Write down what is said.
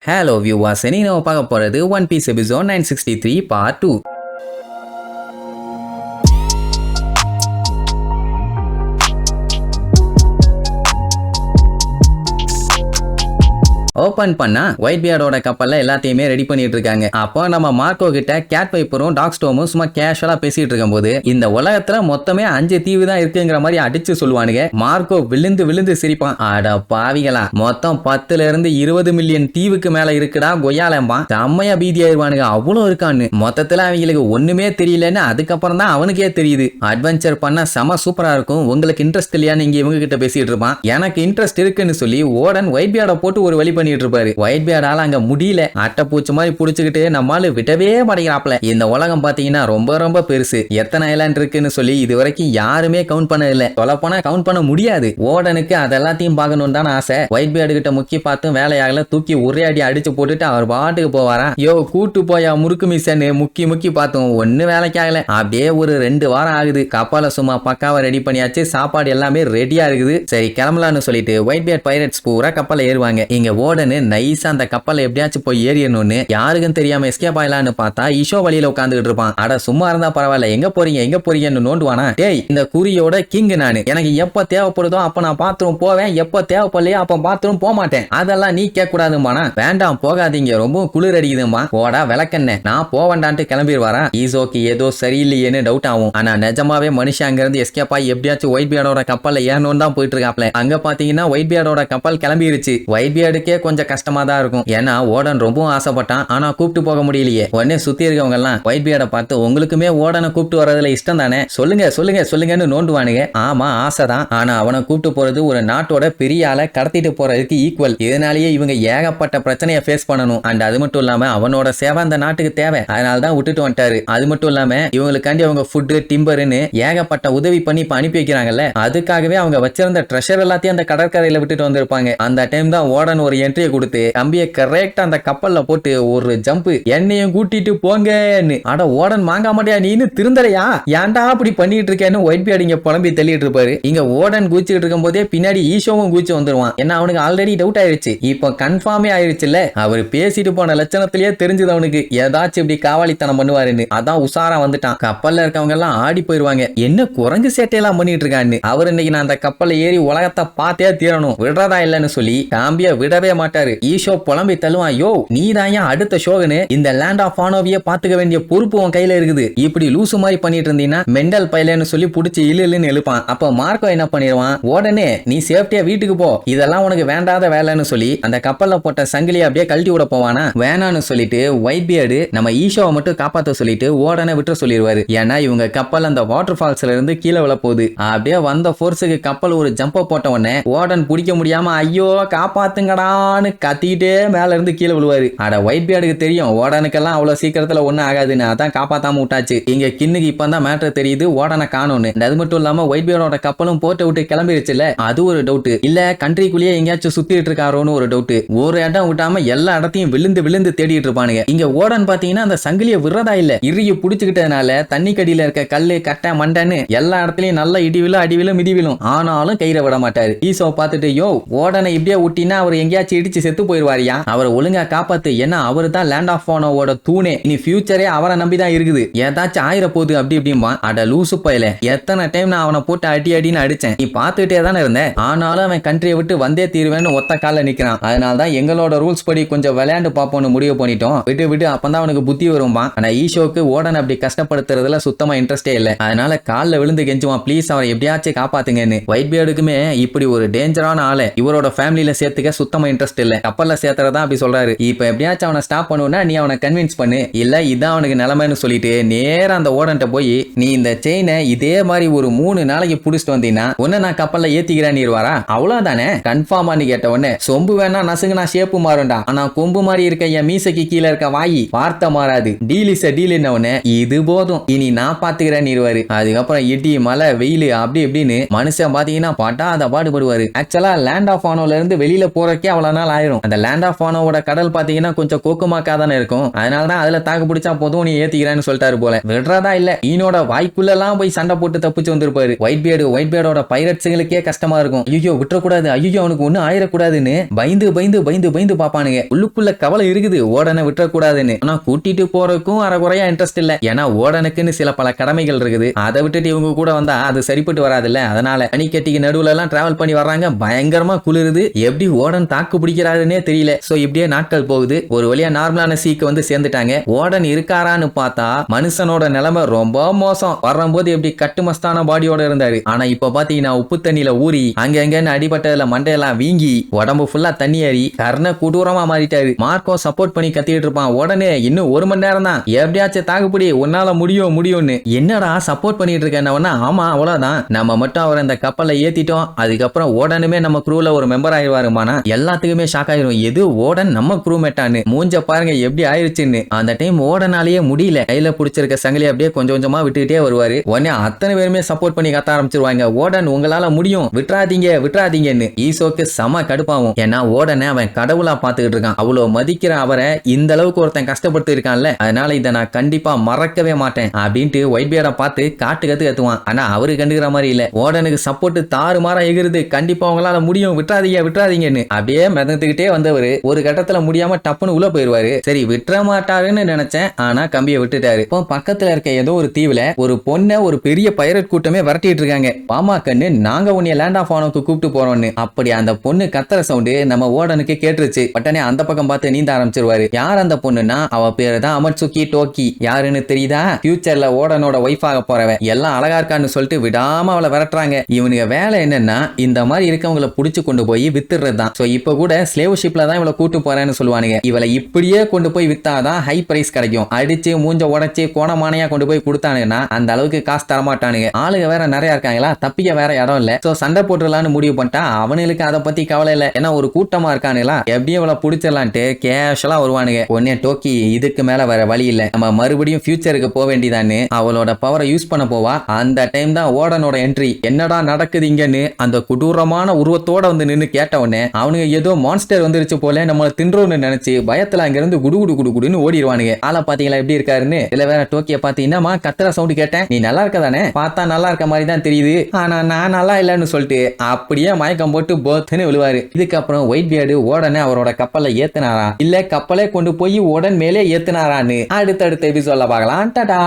Hello viewers, இன்னைக்கு நம்ம பார்க்க போறது One Piece episode 963 part 2. Open பண்ணா ஒயிட் பியர்டோட கப்பல்ல எல்லாத்தையுமே ரெடி பண்ணிட்டு இருக்காங்க. அப்போ நம்ம மார்க்கோ கிட்ட கேட் வைப்பரும் டாக் ஸ்டோமும் சும்மா கேஷுவலா பேசிட்டு இருக்கும்போது இந்த உலகத்துல மொத்தமே 5 தீவு தான் இருக்குங்கிற மாதிரி அடிச்சு சொல்லுவானுங்க. மார்க்கோ விழுந்து விழுந்து சிரிப்பான். அட பாவிகளா, மொத்தம் 10 இருந்து 20 மில்லியன் தீவுக்கு மேல இருக்குடா கொய்யாலம்பா. செம்மையா பீதியாயிருவானுங்க, அவ்வளவு இருக்கான்னு. மொத்தத்துல அவங்களுக்கு ஒண்ணுமே தெரியலன்னு அதுக்கப்புறம் தான் அவனுக்கே தெரியுது. அட்வென்ச்சர் பண்ண செம சூப்பரா இருக்கும், உங்களுக்கு இன்ட்ரெஸ்ட் இல்லையான்னு இங்க இவங்க கிட்ட பேசிட்டு இருப்பான். எனக்கு இன்ட்ரெஸ்ட் இருக்குன்னு சொல்லி ஓடன் ஒயிட் பியர்ட போட்டு ஒரு வழி பண்ணிட்டு இருப்பாரு. ஒயிட் பியர்டால அங்க முடியல, அட்டை பூச்சி மாதிரி புடிச்சுக்கிட்டு நம்மால விடவே மாட்டேங்கிறாப்ல. இந்த உலகம் பாத்தீங்கன்னா ரொம்ப ரொம்ப பெருசு, எத்தனை ஐலாண்ட் இருக்குன்னு சொல்லி இது வரைக்கும் யாருமே கவுண்ட் பண்ணதில்லை. சொல்லப்போனா கவுண்ட் பண்ண முடியாது. ஓடனுக்கு அதெல்லாத்தையும் பார்க்கணும்னு தான் ஆசை. ஒயிட் பியர்டு கிட்ட முக்கி பார்த்தும் வேலையாகல, தூக்கி ஒரே அடி அடிச்சு போட்டுட்டு அவர் பாட்டுக்கு போவாரா. யோ கூட்டு போயா முறுக்கு மிஷன் முக்கி முக்கி பார்த்தோம், ஒண்ணு வேலைக்காகல. அப்படியே ஒரு 2 வாரம் ஆகுது. கப்பால சும்மா பக்காவா ரெடி பண்ணியாச்சு, சாப்பாடு எல்லாமே ரெடியா இருக்குது. சரி கிளம்பலான்னு சொல்லிட்டு ஒயிட் பியர்ட் பைரட்ஸ் பூரா கப்பல ஏறுவாங்க. இங்க ஓடனு நைஸா அந்த கப்பல்ல எப்படியாச்சும் போய் ஏறியணும்னு யாருக்கும் தெரியாம எஸ்கேப் ஆயிலான்னு பார்த்தா ஈஷோ வழியில உட்காந்துக்கிட்டு இருப்பான். அட சும்மா இருந்தா பரவாயில்ல, எங்க போறீங்கன்னு நோண்டுவானா. டேய், இந்த குறியோட கிங் நானு, எனக்கு எப்ப தேவைப்படுதோ அப்ப நான் பாத்ரூம் போவேன், எப்ப தேவைப்படலையோ அப்ப பாத்ரூம் போக மாட்டேன், அதெல்லாம் நீ கேட்க கூடாதுமானா. வேண்டாம் போகாதீங்க, ரொம்ப குளிர் அடிக்குதுமா, போடா விளக்கண்ணே, நான் போவேண்டான்ட்டு கிளம்பிடுவாரா. ஈசோக்கு ஏதோ சரியில்லையேன்னு டவுட் ஆகும். ஆனா நிஜமாவே மனுஷன் அங்க இருந்து எஸ்கேப் ஆகி எப்படியாச்சும் ஒயிட் பியர்டோட கப்பல்ல ஏறணும்னு தான் போயிட்டு இருக்காப்ல. அங்க பாத்தீங்கன்னா ஒயிட் பியர்டோட கப்பல் கிளம்பிருச்சு. ஒயிட் பியர்டுக்கே கொஞ்சம் கஷ்டமா தான் இருக்கும், ஏன்னா ஓடன் ரொம்பவும் ஆசைப்பட்டான், ஆனா கூப்பிட்டு போக முடியலையே. உடனே சுத்தி இருக்கவங்க எல்லாம் ஒயிட் பியர்டை பார்த்து உங்களுக்குமே ஓடனை கூப்பிட்டு வரதுல இஷ்டம் தானே, சொல்லுங்க சொல்லுங்க சொல்லுங்கன்னு நோண்டுவானுங்க. ஆமா ஆசைதான், ஆனா அவனை கூப்பிட்டு போறது ஒரு நாட்டோட பெரிய ஆளை கடத்திட்டு போறதுக்கு ஈக்குவல். இதனாலேயே இவங்க ஏகப்பட்ட பிரச்சனையை ஃபேஸ் பண்ணணும். அண்ட் அது மட்டும் இல்லாம அவனோட சேவை அந்த நாட்டுக்கு தேவை, அதனாலதான் விட்டுட்டு வந்துட்டாரு. அது மட்டும் இல்லாம இவங்களுக்காண்டி அவங்க ஃபுட்டு டிம்பர்னு ஏகப்பட்ட உதவி பண்ணி இப்ப அனுப்பி வைக்கிறாங்கல்ல, அதுக்காகவே அவங்க வச்சிருந்த ட்ரெஷர் எல்லாத்தையும் அந்த கடற்கரையில விட்டுட்டு வந்திருப்பாங்க. அந்த டைம் தான் ஓடன் ஒரு என்ட்ரியை கொடுத்து கம்பியை கரெக்டா அந்த கப்பல்ல போட்டு ஒரு ஜம்ப், என்னையும் கூட்டிட்டு போங்கன்னு. அட ஓடன் மாங்கா மாட்டியா நீன்னு திருந்தலையா, ஏன்டா அப்படி பண்ணிட்டு இருக்கேன்னு ஒயிட் பியர்ட் இங்க புலம்பி தள்ளிட்டு இருப்பாரு. இங்க ஓடன் கூச்சிட்டு இருக்கும் போதே பின்னாடி ஈஷோவும் கூச்சி வந்துருவான். ஏன்னா அவனுக்கு ஆல்ரெடி டவுட் ஆயிருச்சு, இப்போ கன்ஃபார்மே ஆயிருச்சுல்ல. அவர் பேசிட்டு போன லட்சணத்திலேயே தெரிஞ்சது அவனுக்கு ஏதாச்சும் இப்படி காவாலித்தனம் பண்ணுவாருன்னு. அதான் உசாரா வந்துட்டான். கப்பல்ல இருக்கவங்க எல்லாம் ஆடி போயிருவாங்க, என்ன குரங்கு சேட்டையெல்லாம் பண்ணிட்டு இருக்கான்னு. அவர் இன்னைக்கு நான் அந்த கப்பல்ல ஏறி உலகத்தை பார்த்தே தீரணும், விடுறதா இல்லன்னு சொல்லி காம்பிய விடவே மாட்டாரு. ஈஷோ புலம்பி தள்ளுவான், யோ நீதான் அடுத்த ஷோகனு, இந்த லேண்ட் ஆஃப் ஆனோவிய பாத்துக்க வேண்டிய பொறுப்பு உன் கையில இருக்குது, இப்படி லூசு மாதிரி பண்ணிட்டு இருந்தீங்கன்னா மெண்டல் பைலன்னு சொல்லி புடிச்சு இழுன்னு எழுப்பான். அப்ப மார்க்கோ என்ன பண்ணிடுவான், உடனே நீ சேஃப்டியா வீட்டுக்கு போ, இதெல்லாம் உனக்கு வேண்டாத வேலைன்னு சொல்லி அந்த கப்பல்ல போட்ட சங்கிலியை அப்படியே கழட்டி விட போவானா. வேணான்னு சொல்லிட்டு ஒயிட் பியர்டு நம்ம ஈஷோவை மட்டும் காப்பாத்த சொல்லிட்டு ஓடனே விட்டு சொல்லிடுவாரு. ஏன்னா இவங்க கப்பல் அந்த வாட்டர் ஃபால்ஸ்ல இருந்து கீழே விழ போகுது. அப்படியே வந்த போர்ஸுக்கு கப்பல் ஒரு ஜம்ப போட்ட உடனே ஓடன் பிடிக்க முடியாம ஐயோ காப்பாத்துங்கடான்னு கத்திட்டே மேல இருந்து கீழே விழுவாரு. அட ஒயிட் பியர்டுக்கு தெரியும் ஓடனுக்கெல்லாம் அவ்வளவு சீக்கிரத்துல ஒண்ணும் ஆகாதுன்னு, அதான் காப்பாத்தாம விட்டாச்சு. இங்க கின்னுக்கு இப்பதான் மேட்டர் தெரியுது ஓடனை காணோன்னு. அது மட்டும் இல்லாம ஒயிட் பியர்டோட கப்பலும் போட்டு விட்டு கிளம்பிருச்சுல, அது ஒரு டவுட். இல்ல கண்ட்ரிக்குள்ளேயே எங்கேயாச்சும் சுத்திட்டு இருக்காரோன்னு ஒரு டவுட். ஒரு இடம் விட்டாம எல்லா இடத்தையும் விழுந்து விழுந்து தேடிட்டு இருப்பானுங்க. இங்க ஓடன் பாத்தீங்கன்னா அந்த சங்கிலியை விடுறதா இல்ல, இறுகி புடிச்சுக்கிட்டதுனால தண்ணி கடியில இருக்க கல்லு கட்டை மண்டன்னு எல்லா இடத்துலயும் நல்ல இடிவிலும் அடிவிலும் மிதிவிலும், ஆனாலும் கயிறை விட மாட்டாரு. ஈசோ பார்த்துட்டு யோ ஓடனை இப்படியே விட்டினா அவர் எங்கேயாச்சும் இடிச்சு செத்து போயிருவாரியா, அவரை ஒழுங்கா காப்பாத்து, ஏன்னா அவரு தான் லேண்ட் ஆஃப் ஆனோவோட தூணே, இனி ஃபியூச்சரே அவரை நம்பிதான் இருக்குது, ஏதாச்சும் ஆயிர போகுது அப்படி இப்படிமா. அட லூசு பையல, எத்தனை டைம் நான் அவனை போட்டு அடி அடின்னு அடிச்சேன், நீ பாத்துட்டே தானே இருந்தேன், ஆனாலும் அவன் கண்ட்ரியை விட்டு வந்தே தீருவேன்னு ஒத்த கால நிக்கிறான். அதனாலதான் எங்களோட ரூல்ஸ் படி கொஞ்சம் விளையாண்டு பாப்போம்னு முடிவு பண்ணிட்டோம், விட்டு விட்டு அப்பதான் அவனுக்கு புத்தி வரும்பா. ஆனா ஈஷோக்கு ஓடன் அப்படி கஷ்டப்படுத்துறதுல சுத்தமா இன்ட்ரெஸ்டே இல்ல, அதனால கால்ல விழுந்து கெஞ்சுவான், ப்ளீஸ் அவரை எப்படியாச்சும் காப்பாத்துங்கன்னு. ஒயிட் பியர்டுக்குமே இப்படி ஒரு டேஞ்சரான ஆளை இவரோட ஃபேமிலியில சேர்த்துக்க சுத்தமா இன்ட்ரெஸ்ட் இல்ல, கப்பல்ல சேர்த்துறதா அப்படி சொல்றாரு. இப்ப எப்படியாச்சும் அவனை ஸ்டாப் பண்ணுனா நீ அவனை கன்வின்ஸ் பண்ணு, இல்ல இதான் அவனுக்கு நிலைமைன்னு சொல்லிட்டு நேரா அந்த ஓடன்ட்ட போய் நீ இந்த செயினை இதே மாதிரி ஒரு 3 நாளைக்கு புடிச்சிட்டு வந்தீங்கன்னா உன்ன நான் கப்பல்ல ஏத்திக்கிறேன்னு இருவாரா, அவ்வளவுதானே கன்ஃபார்மான்னு கேட்ட உடனே சொம்பு வேணா நசுங்குனா ஷேப்பு மாறும்டா, ஆனா கொம்பு மாதிரி இருக்க என் மீசைக்கு கீழே இருக்க வாயி வார்த்தை மாறாது, டீல் இஸ் டீல் என்ன இது போதும், இனி நான் பாத்துக்கிறேன்னு இருவாரு. அதுக்கப்புறம் இடி மழை வெயில் அப்படி இப்படின்னு மனுஷன் பாத்தீங்கன்னா பாட்டா அதை பாடுபடுவாரு. ஆக்சுவலா லேண்ட் ஆஃப் ஆனோல இருந்து வெளியில போறக்கே அவ்வளவு நாள் ஆயிரும். அந்த லேண்ட் ஆஃப் வானோட கடல் பாத்தீங்கன்னா கொஞ்சம் கோக்குமாக்கா தானே இருக்கும். அதனாலதான் அதுல தாக்கு பிடிச்சா போதும் நீ ஏத்திக்கிறேன்னு சொல்லிட்டாரு போல. விடுறதா இல்ல, ஈனோட வாய்க்குள்ள எல்லாம் போய் சண்டை போட்டு தப்பிச்சு வந்திருப்பாரு. ஒயிட் பியர்டோட பைரட்ஸுங்களுக்கே கஷ்டமா இருக்கும். ஐயோ விட்டுறக்கூடாது, ஐயோ அவனுக்கு ஒண்ணு ஆயிடக்கூடாதுன்னு பயந்து பயந்து பயந்து பயந்து பாப்பானுங்க. உள்ளுக்குள்ள கவலை இருக்குது ஓடனை விட்டுறக்கூடாதுன்னு. ஆனா கூட்டிட்டு போறதுக்கும் அரைகுறையா இன்ட்ரெஸ்ட் இல்ல. ஏன்னா ஓடனுக்குன்னு சில பல கடமைகள் இருக்குது. அதை விட்டுட்டு இவங்க கூட வந்தா அது சரிப்பட்டு வராதுல்ல. அதனால பனிக்கட்டிக்கு நடுவுல எல்லாம் டிராவல் பண்ணி வர்றாங்க. பயங்கரமா குளிருது. எப்படி ஓடன் தாக்கு பிடிக்கிறாருன்னே தெரியல. சோ இப்படியே நாட்கள் போகுது. ஒரு வழியா நார்மலான சீக்கு வந்து சேர்ந்துட்டாங்க. ஓடன் இருக்காரான்னு பார்த்தா மனுஷனோட நிலைமை ரொம்ப மோசம். வரும்போது எப்படி கட்டுமஸ்தான பாடியோட இருந்தாரு. ஆனா இப்ப பாத்தீங்கன்னா உப்பு தண்ணியில ஊறி அங்கன்னு அடிபட்டதுல மண்டையெல்லாம் வீங்கி உடம்பு ஃபுல்லா தண்ணி ஏறி கர்ண கொடூரமா மாறிட்டாரு. மார்க்கோ சப்போர்ட் பண்ணி கத்திட்டு இருப்பான். உடனே இன்னும் 1 மணி நேரம் தான், எப்படியாச்சும் தாக்குப்பிடி, உன்னால முடியும்னு. என்னடா சப்போர்ட் பண்ணிட்டு இருக்கேன்னா, ஆமா அவ்வளவுதான், நம்ம மட்டும் அவரை இந்த கப்பல்ல ஏத்திட்டோம், அதுக்கப்புறம் ஓடனுமே நம்ம க்ரூல ஒரு மெம்பர் ஆயிடுவாருமானா எல்லாத்துக்குமே ஷாக் ஆயிரும். எது ஓடன் நம்ம க்ரூ மேட்டான்னு. மூஞ்ச பாருங்க எப்படி ஆயிடுச்சுன்னு. அந்த டைம் ஓடனாலேயே முடியல. கையில பிடிச்சிருக்க சங்கிலி அப்படியே கொஞ்சம் கொஞ்சமா விட்டுக்கிட்டே வருவாரு. உடனே அத்தனை பேருமே சப்போர்ட் பண்ணி கத்த ஆரம்பிச்சிருவாங்க. ஓடன் உங்களால முடியும், விட்டுறாதீங்கன்னு. ஈசோக்கு செம கடுப்பாகும். ஏன்னா ஓடனை அவன் கடவுளா பாத்துக்கிட்டு இருக்கான். அவ்வளவு மதிக்கிற அவரை இந்த அளவுக்கு ஒருத்தன் கஷ்டப்படுத்தி இருக்கான்ல, அதனால இதை நான் கண்டிப்பா மறக்கவே மாட்டேன் அப்படின்ட்டு ஒயிட் பியர்டை பார்த்து கத்துவான். ஆனா அவரு கண்டுக்கிற மாதிரி இல்ல. ஓடனுக்கு சப்போர்ட் தாறுமாறா எகிருது. கண்டிப்பா உங்களால முடியும், விட்டுறாதீங்கன்னு. அப்படியே மிதந்துகிட்டே வந்தவரு ஒரு கட்டத்துல முடியாம டப்புன்னு உள்ள போயிருவாரு. சரி விட்டுற மாட்டாருன்னு நினைச்சேன், ஆனா கம்பியை விட்டுட்டாரு. இப்போ பக்கத்துல இருக்க ஏதோ ஒரு தீவுல ஒரு பொண்ணை ஒரு பெரிய பைரட் கூட்டமே விரட்டிட்டு இருக்காங்க. பாமா கண்ணு, நாங்க உன்னை லேண்ட் ஆஃப் வானோக்கு கூப்பிட்டு போறோம்னு. அப்படி அந்த பொண்ணு கத்துற சவுண்டு நம்ம ஓடனுக்கு கேட்டுருச்சு. உடனே அந்த பக்கம் பார்த்து நீந்த ஆரம்பிச்சிருவாரு. யார் அந்த பொண்ணுன்னா அவ பேரு தான் அமட்சுகி டோக்கி. யாருன்னு தெரியுதா? ஃபியூச்சர்ல ஓடனோட ஒய்ஃப் ஆக போறவன். எல்லாம் அழகா இருக்கான்னு சொல்லிட்டு விடாம அவளை விரட்டுறாங்க. இவனுக்கு வேலை என்னன்னா இந்த மாதிரி இருக்கவங்களை புடிச்சு கொண்டு போய் வித்துறது தான். சோ இப்ப கூட ஸ்லேவ் ஷிப்ல தான் இவளை கூட்டு போறேன்னு சொல்லுவானுங்க. இவளை இப்படியே கொண்டு போய் வித்தாதான் ஹை பிரைஸ் கிடைக்கும். அடிச்சு மூஞ்ச உடைச்சு கோணமானையா கொண்டு போய் கொடுத்தானுங்கன்னா அந்த அளவுக்கு காசு தரமாட்டானுங்க. ஆளுங்க வேற நிறைய இருக்காங்களா, தப்பிக்க வேற இடம் இல்ல. சோ சண்டை போட்டுலான்னு முடிவு பண்ணிட்டா அவனுக்கு அதை பத்தி கவலை இல்ல. ஏன்னா ஒரு கூட்டமா இருக்கானுங்களா, எப்படியும் இவளை புடிச்சிடலான்ட்டு கேஷுவலா வருவானுங்க. உடனே டோக்கி இதுக்கு மேல வேற வழி இல்ல, நம்ம மறுபடியும் ஃபியூச்சருக்கு போக வேண்டியதான்னு அவளோட பவரை யூஸ் பண்ண போவா. அந்த டைம் தான் ஓடனோட என்ட்ரி. என்னடா நடக்குது இங்கன்னு அந்த கொடூரமான உருவத்தோட வந்து நின்னு கேட்ட உடனே அவனுக்கு ஏதோ மான்ஸ்டர் வந்துருச்சு போல, நம்மள தின்றோன்னு நினைச்சு பயத்துல அங்க இருந்து குடுன்னு ஓடிடுவானுங்க. ஆளை பாத்தீங்களா எப்படி இருக்காருன்னு. இதுல வேற டோக்கிய பாத்தீங்கன்னா கத்துற சவுண்ட் கேட்டேன். நீ நல்லா இருக்க தானே, பார்த்தா நல்லா இருக்க மாதிரி தான் தெரியுது, ஆனா நான் நல்லா இல்லன்னு சொல்லிட்டு அப்படியே மயக்கம் போட்டு போத்துன்னு விழுவாரு. இதுக்கப்புறம் ஒயிட் பியர்டு ஓடனே அவரோட கப்பல்ல ஏத்துனாரா இல்ல கப்பலே கொண்டு போய் உடன் மேலே ஏத்துனாரான்னு அடுத்தடுத்த எபிசோட்ல பார்க்கலாம். டாடா.